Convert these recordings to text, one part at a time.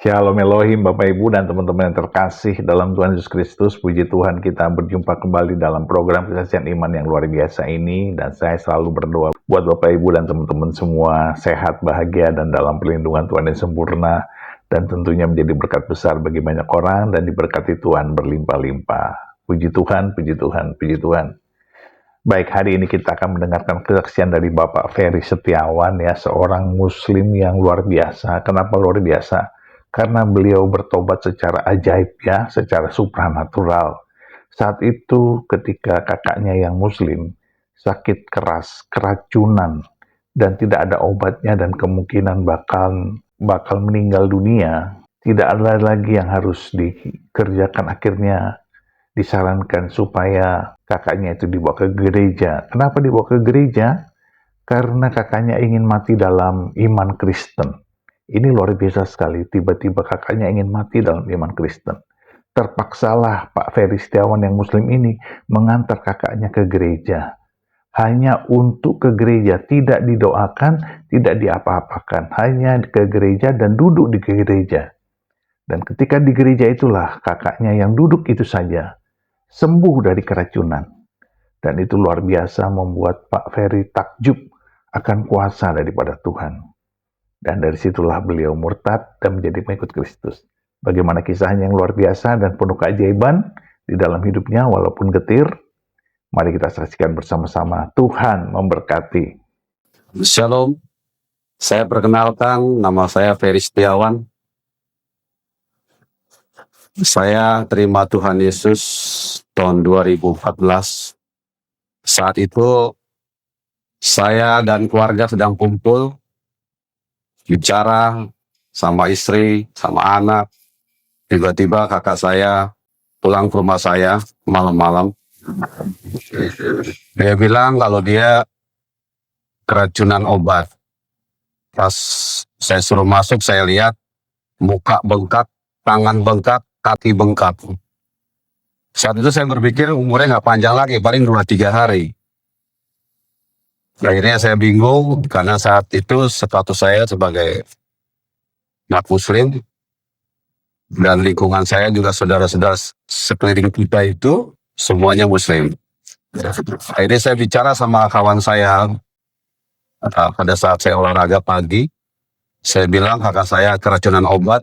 Shalom Elohim, Bapak Ibu dan teman-teman yang terkasih dalam Tuhan Yesus Kristus. Puji Tuhan, kita berjumpa kembali dalam program kesaksian iman yang luar biasa ini. Dan saya selalu berdoa buat Bapak Ibu dan teman-teman semua sehat, bahagia, dan dalam perlindungan Tuhan yang sempurna. Dan tentunya menjadi berkat besar bagi banyak orang dan diberkati Tuhan berlimpah-limpah. Puji Tuhan, puji Tuhan, puji Tuhan. Baik, hari ini kita akan mendengarkan kesaksian dari Bapak Ferry Setiawan, ya, seorang Muslim yang luar biasa. Kenapa luar biasa? Karena beliau bertobat secara ajaib, ya, secara supranatural. Saat itu ketika kakaknya yang Muslim sakit keras, keracunan, dan tidak ada obatnya dan kemungkinan bakal meninggal dunia, tidak ada lagi yang harus dikerjakan. Akhirnya disarankan supaya kakaknya itu dibawa ke gereja. Kenapa dibawa ke gereja? Karena kakaknya ingin mati dalam iman Kristen. Ini luar biasa sekali, tiba-tiba kakaknya ingin mati dalam iman Kristen. Terpaksalah Pak Ferry Setiawan yang Muslim ini mengantar kakaknya ke gereja. Hanya untuk ke gereja, tidak didoakan, tidak diapa-apakan. Hanya ke gereja dan duduk di gereja. Dan ketika di gereja itulah kakaknya yang duduk itu saja sembuh dari keracunan. Dan itu luar biasa membuat Pak Ferry takjub akan kuasa daripada Tuhan. Dan dari situlah beliau murtad dan menjadi pengikut Kristus. Bagaimana kisahnya yang luar biasa dan penuh keajaiban di dalam hidupnya walaupun getir. Mari kita saksikan bersama-sama. Tuhan memberkati. Shalom, saya perkenalkan, nama saya Ferry Setiawan. Saya terima Tuhan Yesus tahun 2014. Saat itu saya dan keluarga sedang kumpul, bicara sama istri, sama anak. Tiba-tiba kakak saya pulang ke rumah saya malam-malam. Dia bilang kalau dia keracunan obat. Pas saya suruh masuk, saya lihat muka bengkak, tangan bengkak, kaki bengkak. Saat itu saya berpikir umurnya nggak panjang lagi, paling 2-3 hari. Akhirnya saya bingung karena saat itu status saya sebagai anak Muslim dan lingkungan saya juga saudara-saudara sekeliling kita itu semuanya Muslim. Akhirnya saya bicara sama kawan saya pada saat saya olahraga pagi. Saya bilang kakak saya keracunan obat.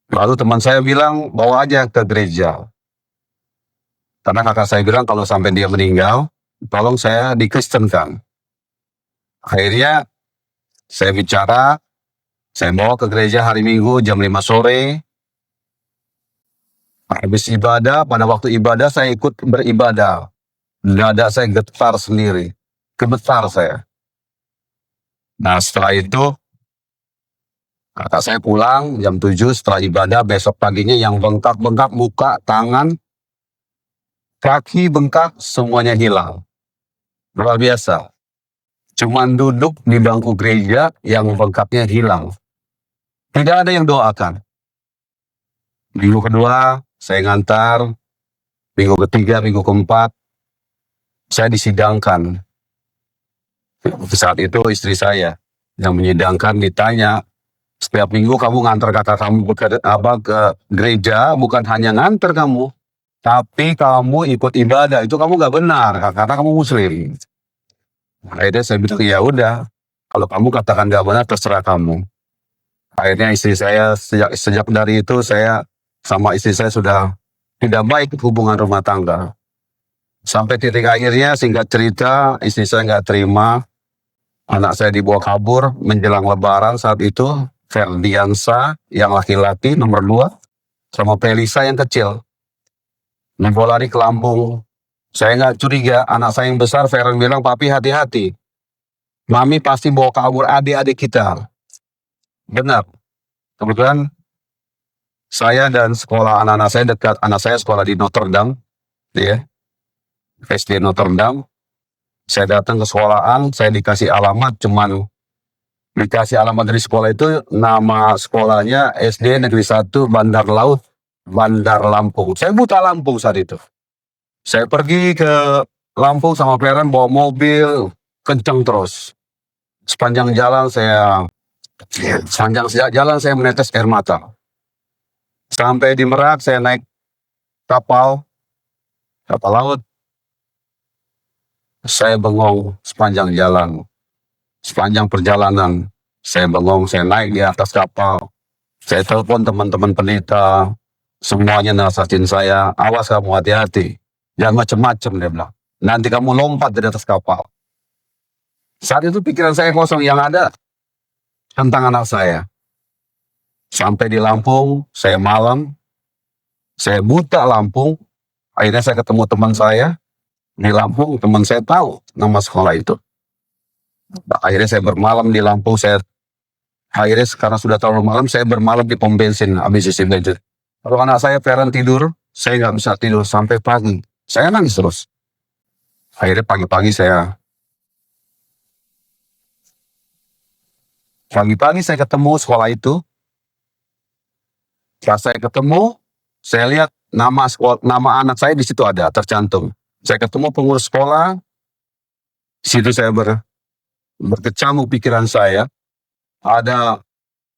Lalu teman saya bilang bawa aja ke gereja. Karena kakak saya bilang kalau sampai dia meninggal, tolong saya dikristenkan. Akhirnya saya bicara, saya bawa ke gereja hari Minggu jam 5 sore. Habis ibadah, pada waktu ibadah saya ikut beribadah. Dada saya getar sendiri, gemetar saya. Nah setelah itu, kakak saya pulang jam 7 setelah ibadah. Besok paginya yang bengkak-bengkak muka, tangan, kaki bengkak, semuanya hilang. Luar biasa. Cuman duduk di bangku gereja yang bengkaknya hilang. Tidak ada yang doakan. Minggu kedua, saya ngantar. Minggu ketiga, minggu keempat, saya disidangkan. Saat itu istri saya yang menyidangkan ditanya, setiap minggu kamu ngantar kakak kamu ke gereja, bukan hanya ngantar kamu, tapi kamu ikut ibadah. Itu kamu nggak benar, karena kamu Muslim. Akhirnya saya bilang, ya udah, kalau kamu katakan nggak benar, terserah kamu. Akhirnya istri saya, sejak dari itu, saya sama istri saya sudah tidak baik hubungan rumah tangga. Sampai titik akhirnya, singkat cerita, istri saya nggak terima. Anak saya dibawa kabur menjelang lebaran saat itu. Ferdiansa yang laki-laki nomor 2, sama Felisa yang kecil. Dibawa lari ke Lampung. Saya nggak curiga, anak saya yang besar, Feren bilang, papi hati-hati. Mami pasti bawa kabur adik-adik kita. Benar. Kebetulan saya dan sekolah anak-anak saya dekat. Anak saya sekolah di Notre Dame, ya, SD Notre Dame. Saya datang ke sekolahan, saya dikasih alamat, cuman dikasih alamat dari sekolah itu, nama sekolahnya SD Negeri 1 Bandar Laut, Bandar Lampung. Saya buta Lampung saat itu. Saya pergi ke Lampung sama Feren bawa mobil, kencang terus. Sepanjang jalan saya Sepanjang jalan saya menetes air mata. Sampai di Merak saya naik kapal laut. Saya bengong sepanjang jalan. Sepanjang perjalanan saya bengong, saya naik di atas kapal. Saya telepon teman-teman pendeta, semuanya nasihatin saya, awas kamu, hati-hati. Jangan macam-macam, dia bilang. Nanti kamu lompat dari atas kapal. Saat itu pikiran saya kosong, yang ada tentang anak saya. Sampai di Lampung, saya malam, saya buta Lampung. Akhirnya saya ketemu teman saya di Lampung, teman saya tahu nama sekolah itu. Akhirnya saya bermalam di Lampung, akhirnya sekarang sudah terlalu malam, saya bermalam di pom bensin, habis isi bensin. Kalau anak saya Feren tidur, saya nggak bisa tidur sampai pagi. Saya nangis terus. Akhirnya pagi-pagi saya ketemu sekolah itu. Pas saya ketemu, saya lihat nama anak saya di situ ada tercantum. Saya ketemu pengurus sekolah. Di situ saya berkecamuk pikiran saya. Ada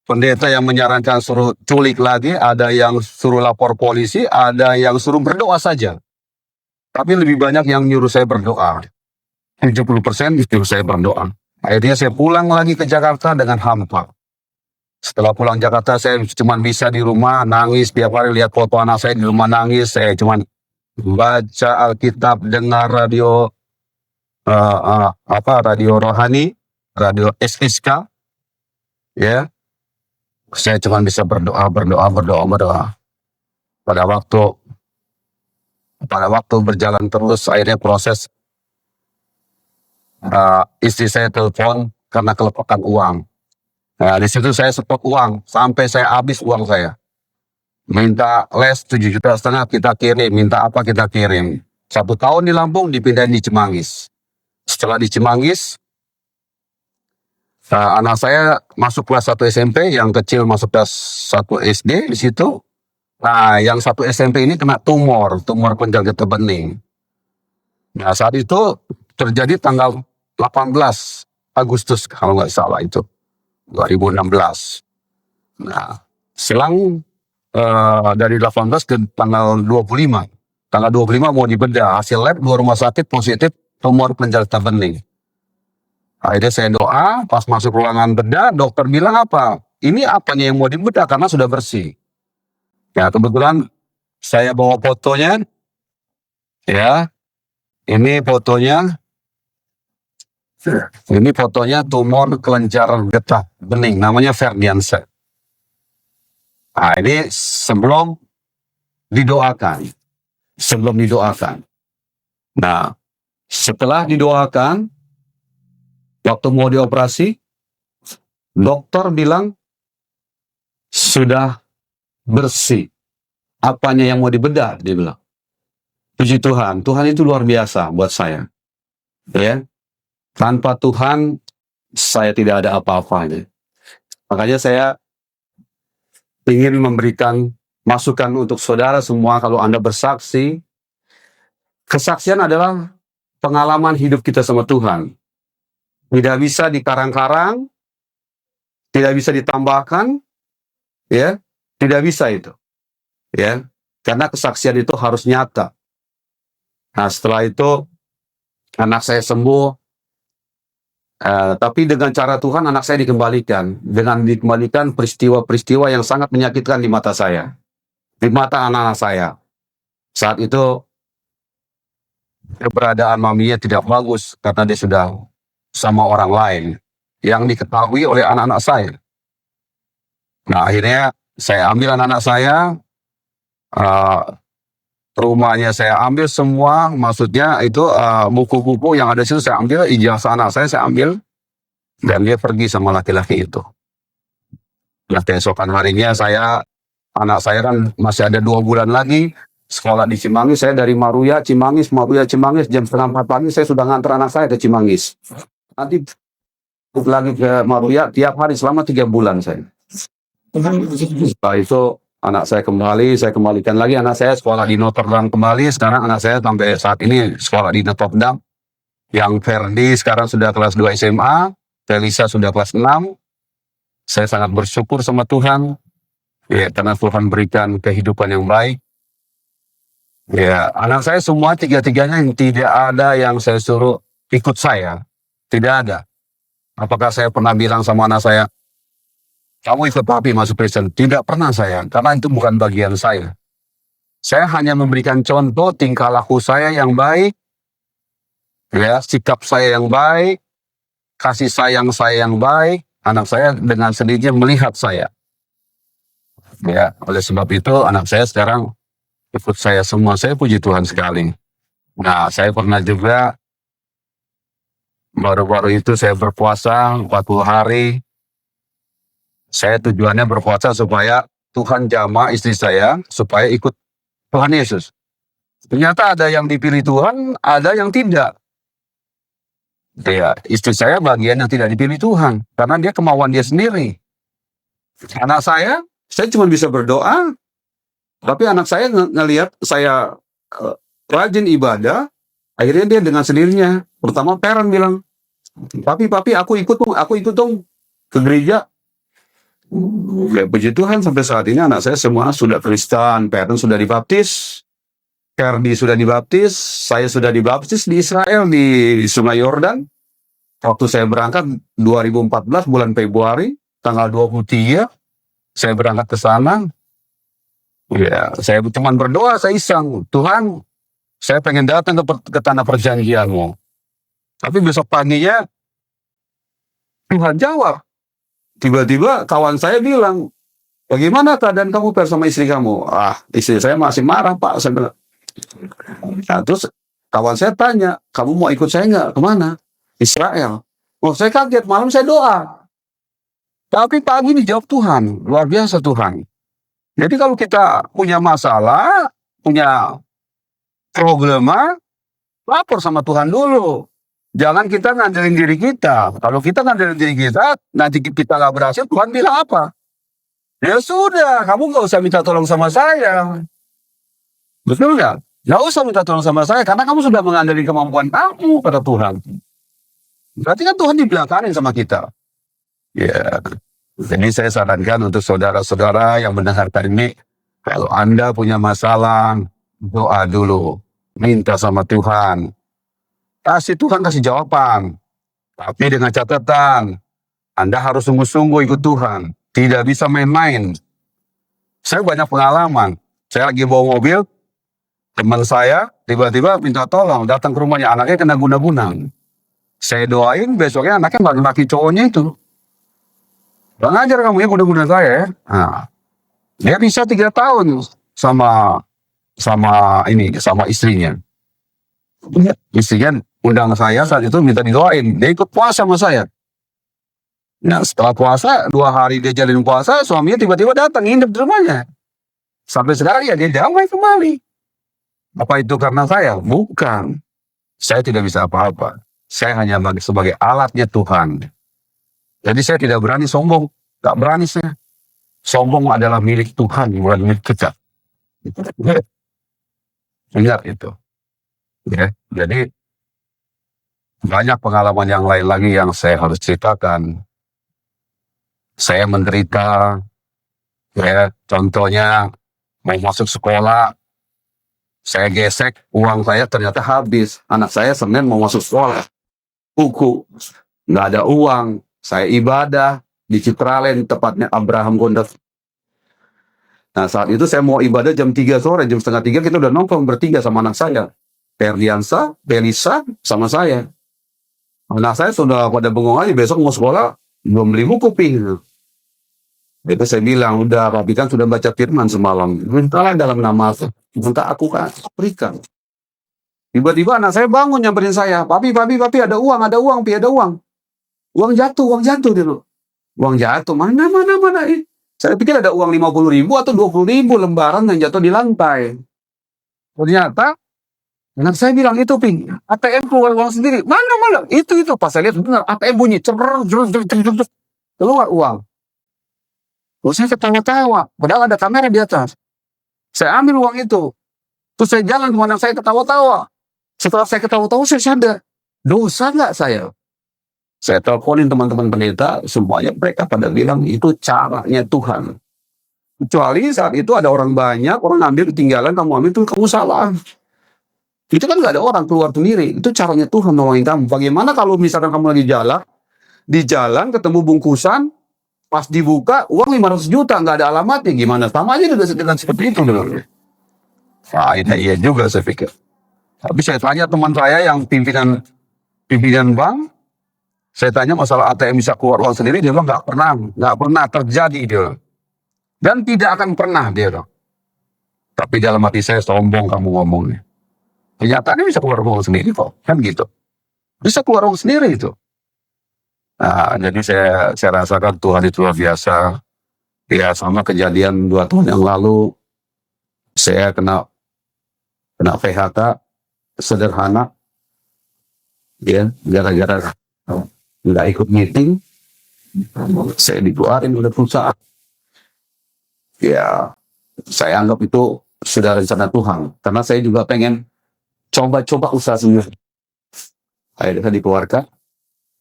pendeta yang menyarankan suruh culik lagi, ada yang suruh lapor polisi, ada yang suruh berdoa saja. Tapi lebih banyak yang nyuruh saya berdoa. 70% nyuruh saya berdoa. Akhirnya saya pulang lagi ke Jakarta dengan hampa. Setelah pulang Jakarta, saya cuma bisa di rumah nangis, tiap hari lihat foto anak saya di rumah nangis. Saya cuma baca Alkitab, dengar radio radio rohani, radio SSK, ya. Saya cuma bisa berdoa. Pada waktu berjalan terus, akhirnya proses istri saya telepon karena kelepakan uang. Nah, di situ saya setok uang sampai saya habis uang saya. Minta les 7,5 juta kita kirim, minta apa kita kirim. 1 tahun di Lampung dipindahin di Cimanggis. Setelah di Cimanggis, anak saya masuk kelas 1 SMP, yang kecil masuk kelas 1 SD di situ. Nah, yang 1 SMP ini kena tumor penjaga getah bening. Nah, saat itu terjadi tanggal 18 Agustus kalau nggak salah itu 2016. Nah, selang dari 18 ke tanggal 25. Tanggal 25 mau dibedah, hasil lab 2 rumah sakit positif tumor penjaga getah bening. Akhirnya saya doa, pas masuk ruangan bedah, dokter bilang apa? Ini apanya yang mau dibedah karena sudah bersih. Ya, kebetulan saya bawa fotonya. Ya, ini fotonya. Ini fotonya tumor kelenjar getah bening, namanya Ferdianse. Nah, ini sebelum didoakan. Nah, setelah didoakan, waktu mau dioperasi, dokter bilang sudah bersih. Apanya yang mau dibedah, dia bilang. Puji Tuhan, Tuhan itu luar biasa buat saya. Ya, tanpa Tuhan saya tidak ada apa-apa. Makanya saya ingin memberikan masukan untuk saudara semua. Kalau Anda bersaksi, kesaksian adalah pengalaman hidup kita sama Tuhan. Tidak bisa dikarang-karang, tidak bisa ditambahkan, ya, tidak bisa itu, ya, karena kesaksian itu harus nyata. Nah, setelah itu anak saya sembuh, tapi dengan cara Tuhan anak saya dikembalikan, peristiwa-peristiwa yang sangat menyakitkan di mata saya, di mata anak-anak saya. Saat itu keberadaan maminya tidak bagus karena dia sudah sama orang lain yang diketahui oleh anak-anak saya. Nah, akhirnya saya ambil anak-anak saya, rumahnya saya ambil semua, maksudnya itu buku-buku yang ada di situ saya ambil, ijazah anak saya ambil, dan dia pergi sama laki-laki itu. Nah, keesokan harinya anak saya kan masih ada 2 bulan lagi sekolah di Cimanggis. Saya dari Maruya Cimanggis, jam 3:30 pagi saya sudah ngantar anak saya ke Cimanggis. Nanti lagi ke Maruya tiap hari selama 3 bulan saya. Setelah itu anak saya kembalikan lagi anak saya sekolah di Notre Dame kembali. Sekarang anak saya sampai saat ini sekolah di Notre Dame. Yang Ferdi sekarang sudah kelas 2 SMA, Felisa sudah kelas 6, Saya sangat bersyukur sama Tuhan, ya, karena Tuhan berikan kehidupan yang baik. Ya, anak saya semua tiga-tiganya yang tidak ada yang saya suruh ikut saya. Tidak ada. Apakah saya pernah bilang sama anak saya, kamu ikut papi masuk Kristen? Tidak pernah saya, karena itu bukan bagian saya. Saya hanya memberikan contoh tingkah laku saya yang baik, ya, sikap saya yang baik, kasih sayang saya yang baik. Anak saya dengan sendirinya melihat saya. Ya, oleh sebab itu anak saya sekarang ikut saya semua. Saya puji Tuhan sekali. Nah, saya pernah juga baru-baru itu saya berpuasa 40 hari. Saya tujuannya berpuasa supaya Tuhan jamah istri saya supaya ikut Tuhan Yesus. Ternyata ada yang dipilih Tuhan, ada yang tidak. Ya, istri saya bagian yang tidak dipilih Tuhan karena dia kemauan dia sendiri. Anak saya cuma bisa berdoa, tapi anak saya ngelihat saya rajin ibadah, akhirnya dia dengan sendirinya. Pertama parent bilang, papi, aku ikut dong ke gereja. Ya, puji Tuhan sampai saat ini anak saya semua sudah Kristen, parent sudah dibaptis, Ferdi sudah dibaptis, saya sudah dibaptis di Israel di Sungai Yordan. Waktu saya berangkat 2014 bulan Februari, tanggal 23, saya berangkat ke sana. Ya, saya cuma berdoa, saya iseng, Tuhan, saya pengen datang ke tanah perjanjianmu. Tapi besok paginya, Tuhan jawab. Tiba-tiba kawan saya bilang, bagaimana keadaan kamu sama istri kamu? Istri saya masih marah, Pak. Saya bilang. Nah, terus kawan saya tanya, kamu mau ikut saya nggak? Kemana? Israel. Oh, saya kaget, malam saya doa. Tapi pagi dijawab Tuhan, luar biasa Tuhan. Jadi kalau kita punya masalah, punya problema, lapor sama Tuhan dulu. Jangan kita ngandelin diri kita. Kalau kita ngandelin diri kita, nanti kita nggak berhasil, Tuhan bilang apa? Ya sudah, kamu nggak usah minta tolong sama saya. Betul nggak? Nggak usah minta tolong sama saya, karena kamu sudah mengandalkan kemampuan kamu pada Tuhan. Berarti kan Tuhan di belakangin sama kita. Ya, jadi saya sarankan untuk saudara-saudara yang mendengarkan ini, kalau Anda punya masalah, doa dulu. Minta sama Tuhan. Tuhan kasih jawaban. Tapi dengan catatan, Anda harus sungguh-sungguh ikut Tuhan. Tidak bisa main-main. Saya banyak pengalaman. Saya lagi bawa mobil, teman saya tiba-tiba minta tolong datang ke rumahnya, anaknya kena guna-guna. Saya doain, besoknya anaknya laki-laki cowoknya itu. Bang ajar kamu ya guna-guna saya ya. Nah, dia bisa 3 tahun sama istrinya. Istrinya undang saya saat itu minta didoain. Dia ikut puasa sama saya. Nah, setelah puasa 2 hari dia jalin puasa, suaminya tiba-tiba datang nginep di rumahnya. Sampai sekarang ya dia damai kembali. Apa itu karena saya? Bukan. Saya tidak bisa apa-apa. Saya hanya sebagai alatnya Tuhan. Jadi saya tidak berani sombong. Tak berani saya. Sombong adalah milik Tuhan, bukan milik kita. Ingat itu. Ya, jadi banyak pengalaman yang lain lagi yang saya harus ceritakan. Saya menderita, ya, contohnya mau masuk sekolah, saya gesek, uang saya ternyata habis. Anak saya Senin mau masuk sekolah, buku, nggak ada uang. Saya ibadah di Citraland, tepatnya Abraham Gondas. Nah, saat itu saya mau ibadah jam 3 sore, jam setengah 3 kita udah nongkrong bertiga sama anak saya. Ferdiansa, Belisa, sama saya. Anak saya sudah pada bengong aja, besok mau sekolah, belum beli buku, ping. Itu saya bilang, udah, papi kan sudah baca firman semalam. Mintalah dalam nama aku. Minta aku kan, berikan. Tiba-tiba anak saya bangun nyamperin saya. Papi, ada uang, pi, ada uang. Uang jatuh dulu. Uang jatuh, mana. Saya pikir ada uang 50.000 atau 20.000 lembaran yang jatuh di lantai. Ternyata, anak saya bilang, itu, Ping, ATM keluar uang sendiri. Mana? Itu. Pas saya lihat, benar, ATM bunyi. Keluar uang. Terus saya ketawa-tawa. Padahal ada kamera di atas. Saya ambil uang itu. Terus saya jalan ke anak saya ketawa-tawa. Setelah saya ketawa-tawa, saya sadar. Dosa nggak saya? Saya teleponin teman-teman pendeta, semuanya mereka pada bilang itu caranya Tuhan. Kecuali saat itu ada orang banyak, orang ambil ketinggalan, kamu ambil itu kamu salah. Itu kan nggak ada orang keluar sendiri. Itu caranya Tuhan nolongin kamu. Bagaimana kalau misalkan kamu lagi jalan, di jalan ketemu bungkusan, pas dibuka uang 500 juta nggak ada alamatnya, gimana? Sama aja dengan seperti itu. Nah, iya juga saya pikir. Tapi saya tanya teman saya yang pimpinan bank, saya tanya masalah ATM bisa keluar uang sendiri, dia bilang nggak pernah terjadi dia. Dan tidak akan pernah dia bilang. Tapi dalam hati saya, sombong kamu ngomongnya. Kenyataannya bisa keluar uang sendiri kok, kan gitu. Bisa keluar uang sendiri itu. Nah, jadi saya rasakan Tuhan itu luar biasa. Ya, sama kejadian 2 tahun yang lalu, saya kena PHK sederhana, ya, gara-gara nggak ikut meeting, saya dikeluarin oleh perusahaan. Ya, saya anggap itu sudah rencana Tuhan, karena saya juga pengen coba-coba usaha sendiri. Akhirnya saya dikeluarkan.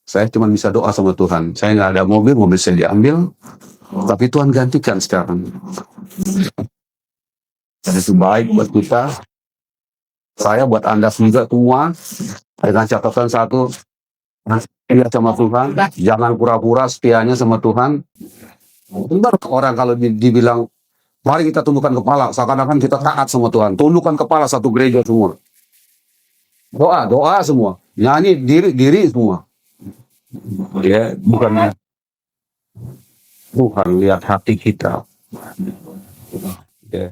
Saya cuma bisa doa sama Tuhan. Saya nggak ada mobil saya diambil, tapi Tuhan gantikan sekarang. Dan itu baik buat kita. Saya buat Anda juga semua, dengan catatan satu, setia sama Tuhan, jangan pura-pura setianya sama Tuhan. Benar orang kalau dibilang, mari kita tundukkan kepala, seakan-akan kita taat sama Tuhan. Tundukkan kepala satu gereja semua. Doa semua. Nyanyi diri semua. Ya, bukannya Tuhan lihat hati kita. Ya.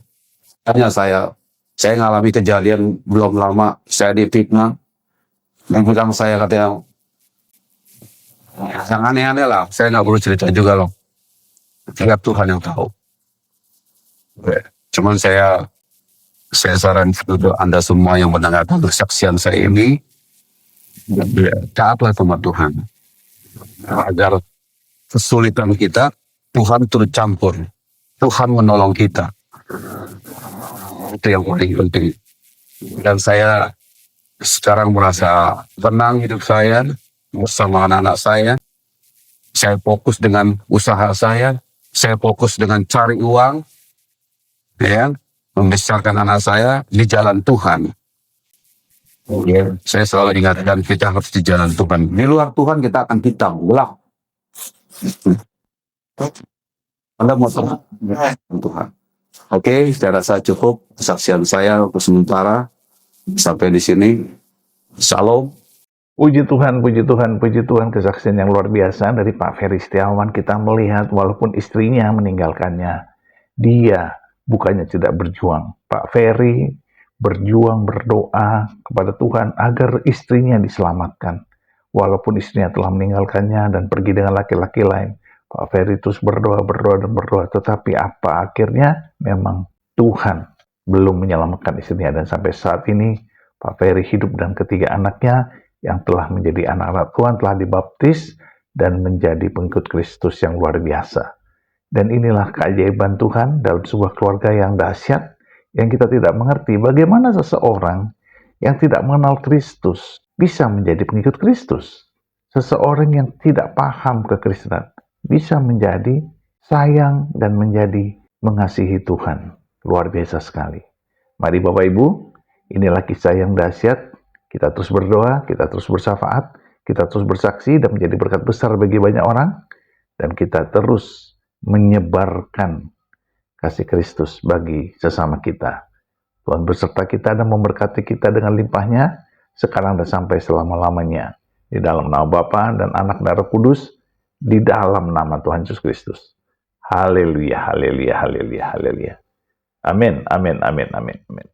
Hanya saya ngalami kejadian belum lama, saya difitnah. Yang bilang saya katanya, yang aneh-aneh lah, saya nggak perlu cerita juga loh. Ingat Tuhan yang tahu. Ya. Cuman saya sarankan untuk Anda semua yang mendengarkan kesaksian saya ini, taatlah sama Tuhan. Agar kesulitan kita, Tuhan turut campur. Tuhan menolong kita. Itu yang paling penting. Dan saya sekarang merasa tenang hidup saya bersama anak-anak saya. Saya fokus dengan usaha saya fokus dengan cari uang, ya, membesarkan anak saya di jalan Tuhan. Ya, saya selalu ingatkan kita harus di jalan Tuhan. Di luar Tuhan kita akan hitam, gelap. Anda mau Tuhan. Oke, saya rasa cukup kesaksian saya untuk sementara. Sampai di sini. Shalom. Puji Tuhan, puji Tuhan, puji Tuhan. Kesaksian yang luar biasa dari Pak Ferry Setiawan. Kita melihat walaupun istrinya meninggalkannya, dia bukannya tidak berjuang. Pak Ferry berjuang, berdoa kepada Tuhan agar istrinya diselamatkan. Walaupun istrinya telah meninggalkannya dan pergi dengan laki-laki lain, Pak Ferry terus berdoa. Tetapi apa akhirnya? Memang Tuhan belum menyelamatkan istrinya. Dan sampai saat ini, Pak Ferry hidup dan ketiga anaknya yang telah menjadi anak-anak Tuhan telah dibaptis dan menjadi pengikut Kristus yang luar biasa. Dan inilah keajaiban Tuhan dalam sebuah keluarga yang dahsyat, yang kita tidak mengerti bagaimana seseorang yang tidak mengenal Kristus bisa menjadi pengikut Kristus. Seseorang yang tidak paham kekristenan bisa menjadi sayang dan menjadi mengasihi Tuhan. Luar biasa sekali. Mari Bapak Ibu, inilah kisah yang dahsyat. Kita terus berdoa, kita terus bersyafaat, kita terus bersaksi dan menjadi berkat besar bagi banyak orang. Dan kita terus menyebarkan kasih Kristus bagi sesama kita. Tuhan beserta kita dan memberkati kita dengan limpahnya, sekarang dan sampai selama-lamanya. Di dalam nama Bapa dan Anak dan Roh Kudus, di dalam nama Tuhan Yesus Kristus. Haleluya, haleluya, haleluya, haleluya. Amin, amin, amin, amin, amin.